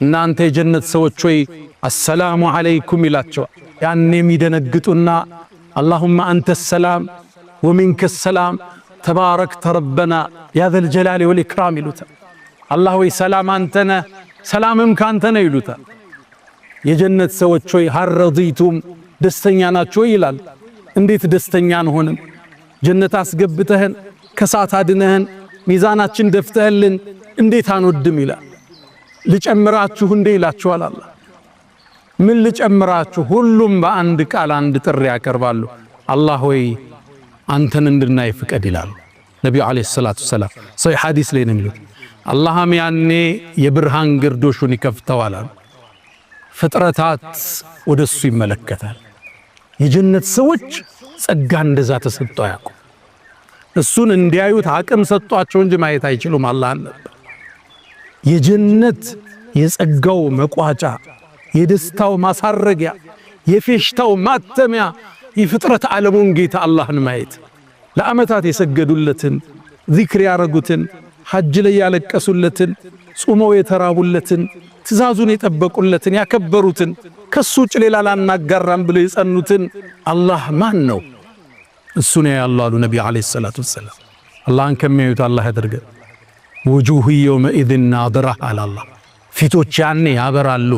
እናንተ የጀነት ሰዎች ሆይ አሰላሙ አለይኩም ይላቸዋል። ያኔ የሚደነግጡና አላሁመ አንተ ሰላም ወሚንከ ሰላም ተባረክተ ረበና ያ ዘል ጀላሊ ወል ኢክራም ይሉታል። አላህ ወይ ሰላም አንተነ ሰላምም ካንተ ነው ይሉታል። የጀነት ሰዎች ሆይ ሀል ረዲቱም ደስተኛ ናችሁ ይላል። እንዴት ደስተኛ አንሆንም? ጀነት አስገብተህን ከሳት አድነህን ሚዛናችን ደፍተህልን እንዴት አንወድም ይላል። ልጨምራችሁ እንዴ ይላችኋል አላህ። ምን ልጨምራችሁ? ሁሉም በአንድ ቃል አንድ ጥሪ ያቀርባሉ። አላህ ሆይ አንተን እንድናይ ፍቀድ ይላሉ ነብዩ አለይሂ ሰላቱ ሰላም። ሶሒህ ሐዲስ ላይ ነው የሚሉት። አላህም ያኔ የብርሃን ግርዶሹን ይከፍተዋል። ፍጥረታት ወደሱ ይመለከታል። የጀነት ሰዎች ጸጋ እንደዛ ተሰጥቶ ያውቁ። እሱን እንዲያዩት አቅም ሰጧቸው እንጂ ማየት አይችሉም። አላህ ነበር የጀነት የጸጋው መቋጫ፣ የደስታው ማሳረጊያ፣ የፌሽታው ማተሚያ የፍጥረት ዓለሙን ጌታ አላህን ማየት። ለዓመታት የሰገዱለትን ዚክር ያረጉትን ሐጅ ላይ ያለቀሱለትን ጾመው የተራቡለትን ትእዛዙን የጠበቁለትን ያከበሩትን ከሱ ውጭ ሌላ ላናጋራም ብለው የጸኑትን አላህ ማን ነው? እሱ ነው ያላሉ ነብዩ አለይሂ ሰላቱ ወሰለም። አላህን ከሚያዩት አላህ ያደርገን። ወጁሁ የውመኢዝን ናዚራ አላህ ፊቶች ያኔ ያበራሉ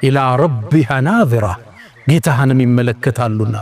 ኢላ ረቢሃ ናዚራ ጌታህንም ይመለከታሉና